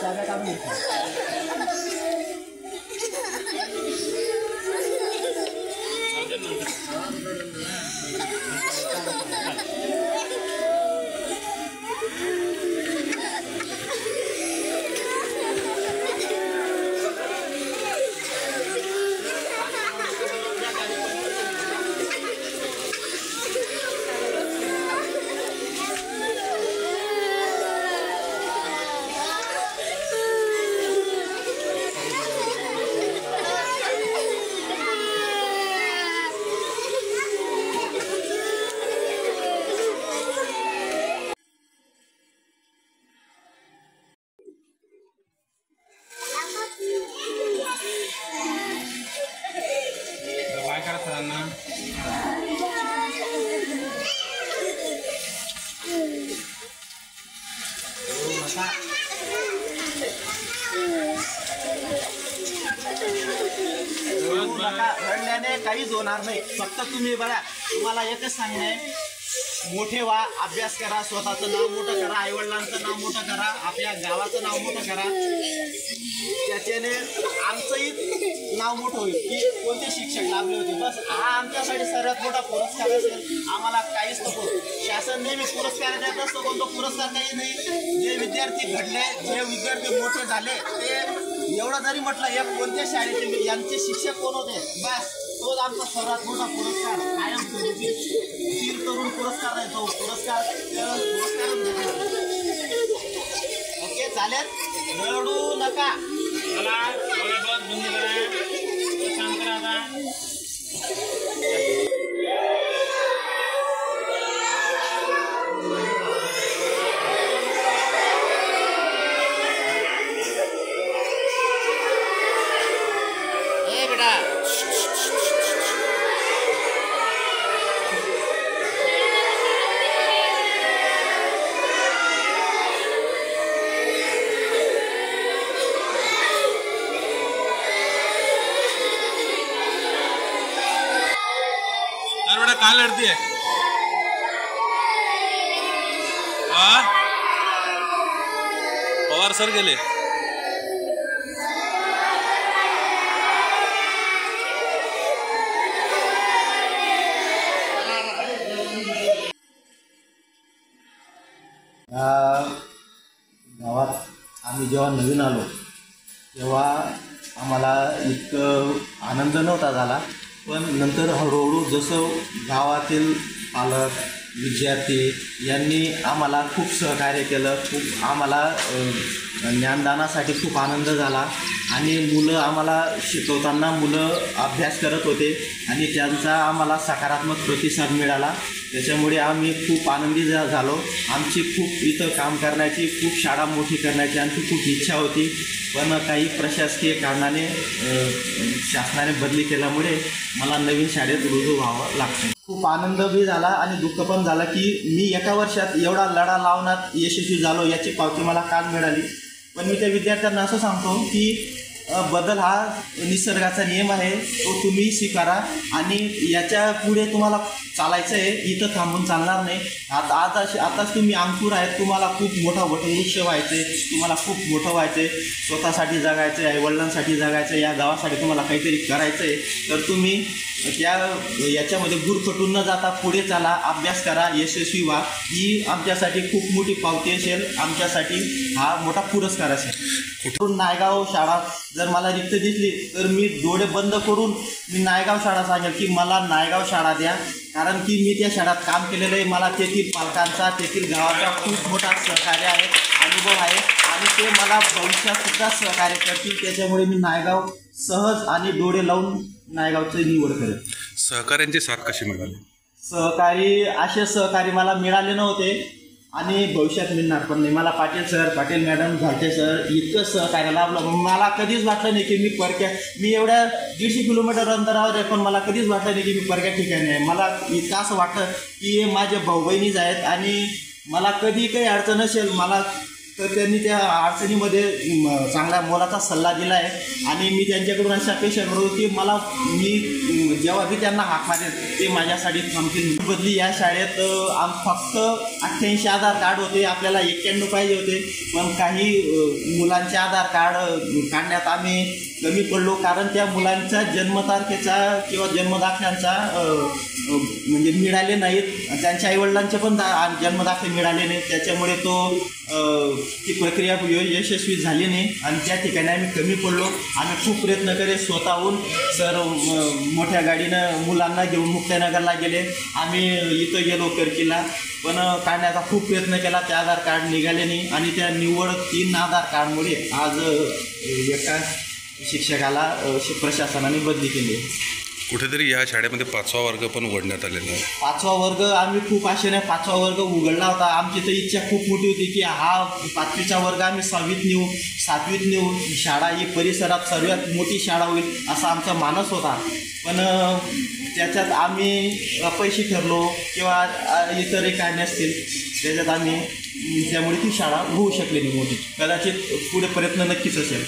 चाव्या काढून घेतल्या. रडल्याने काहीच होणार नाही. फक्त तुम्ही बघा, तुम्हाला एकच सांगणे, मोठे व्हा, अभ्यास करा, स्वतःचं नाव मोठं करा, आईवडिलांचं नाव मोठं करा, आपल्या गावाचं नाव मोठं करा. त्याच्याने आमचंही नाव मोठं होईल की कोणते शिक्षक लाभले होते. बस हा आमच्यासाठी सर्वात मोठा पुरस्कार असेल. आम्हाला काहीच नको. शासन नेहमी पुरस्कार देत असतो, पण तो पुरस्कार काही नाही. जे विद्यार्थी घडले, जे विद्यार्थी मोठे झाले, ते एवढं जरी म्हटलं एक कोणत्या शाळेचे यांचे शिक्षक कोण होते, बस तोच आमचा सर्वात मोठा पुरस्कार. कायम तीन तरुण पुरस्कार आहे, तो पुरस्कार. ओके, चालेल, रडू नका. काय लढती आहे? पवार सर गेले. गावात आम्ही जेव्हा नवीन आलो तेव्हा आम्हाला इतकं आनंद नव्हता झाला. पण नंतर हळूहळू जसं गावातील पालक, विद्यार्थी यांनी आम्हाला खूप सहकार्य केलं, खूप आम्हाला ज्ञानदानासाठी खूप आनंद झाला. आणि मुलं आम्हाला शिकवताना मुलं अभ्यास करत होते आणि त्यांचा आम्हाला सकारात्मक प्रतिसाद मिळाला. त्याच्यामुळे आम्ही खूप आनंदी झालो. आमची खूप इथं काम करण्याची, खूप शाळा मोठी करण्याची आमची खूप इच्छा होती. पण काही प्रशासकीय कारणाने शासनाने बदली केल्यामुळे मला नवीन शाळेत रुजू व्हावं लागतं. खूप आनंद बी झाला आणि दुःख पण झालं की मी एका वर्षात एवढा लढा लावण्यात यशस्वी झालो, याची पावती मला काल मिळाली. पण मी त्या विद्यार्थ्यांना असं सांगतो की बदल हा निसर्गाचा नियम आहे, तो तुम्ही स्वीकारा. आणि याच्या पुढे तुम्हाला चालायचं आहे, इथं थांबून चालणार नाही. आताच तुम्ही अंकुर आहेत, तुम्हाला खूप मोठा वटवृक्ष व्हायचं आहे, तुम्हाला खूप मोठं व्हायचं आहे, स्वतःसाठी जगायचं आहे, आईवडिलांसाठी जगायचं आहे, या गावासाठी तुम्हाला काहीतरी करायचं आहे. तर तुम्ही याच्यामध्ये गुरफटून न जाता पुढे चाला, अभ्यास करा, यशस्वी व्हा. ही आमच्यासाठी खूप मोठी पावती असेल, आमच्यासाठी हा मोठा पुरस्कार असेल. नायगाव शाळा जर मला रिक्त दिसली तर मी डोळे बंद करून मी नायगाव शाळा सांगेल की मला नायगाव शाळा द्या. कारण की मी त्या शाळेत काम केलेलं आहे. मला तेथील पालकांचा, तेथील गावाचा खूप मोठा सहकार्य आहे, अनुभव आहे आणि ते मला भविष्यातसुद्धा सहकार्य करतील. त्याच्यामुळे मी नायगाव सहज आणि डोळे लावून नायगावची निवड करेल. सहकार्यांची साथ कशी मिळाली? असे सहकारी मला मिळाले नव्हते आणि भविष्यात मिळणार पण नाही. मला पाटील सर, पाटील मॅडम, घालते सर इतकं सहकार्य लाभलं. मला कधीच वाटलं नाही की मी एवढ्या 150 किलोमीटर अंतरावर आहे, पण मला कधीच वाटलं नाही की मी परक्या ठिकाणी आहे. मला इतकं असं वाटतं की हे माझे भाऊ बहिणीच आहेत आणि मला कधी काही अडचण असेल, मला तर त्यांनी त्या अडचणीमध्ये चांगल्या मोलाचा सल्ला दिला आहे आणि मी त्यांच्याकडून अशी अपेक्षा करतो की मी जेव्हा मी त्यांना हाक मारेन ते माझ्यासाठी थांबतील. बदली या शाळेत फक्त 88 आधार कार्ड होते, आपल्याला 91 पाहिजे होते, पण काही मुलांचे आधार कार्ड काढण्यात आम्ही कमी पडलो, कारण त्या मुलांच्या जन्मतारखेचा किंवा जन्मदाखल्यांचा म्हणजे मिळाले नाहीत, त्यांच्या आईवडिलांचे पण जन्मदाखले मिळाले नाहीत, त्याच्यामुळे ती प्रक्रिया यशस्वी झाली नाही आणि त्या ठिकाणी आम्ही कमी पडलो. आम्ही खूप प्रयत्न केले स्वतःहून, सर मोठ्या गाडीनं मुलांना घेऊन मुक्ताईनगरला गेले, आम्ही इथं गेलो करकीला, पण काढण्याचा खूप प्रयत्न केला, ते आधार कार्ड निघाले नाही आणि त्या निव्वळ 3 आधार कार्डमुळे आज एका शिक्षकाला प्रशासनाने बदली केली. कुठेतरी या शाळेमध्ये 5वा वर्ग पण उघडण्यात आलेला आहे. 5वा वर्ग आम्ही खूप आशेने 5वा वर्ग उघडला होता. आमची तर इच्छा खूप मोठी होती की हा 5वीचा वर्ग आम्ही 6वीत नेऊ, 7वीत नेऊ, शाळा ही परिसरात सर्वात मोठी शाळा होईल असा आमचा मानस होता. पण त्याच्यात आम्ही अपयशी ठरलो किंवा इतरही काढणे असतील, त्याच्यात आम्ही त्यामुळे ती शाळा होऊ शकली नाही मोठी. कदाचित पुढे प्रयत्न नक्कीच असेल.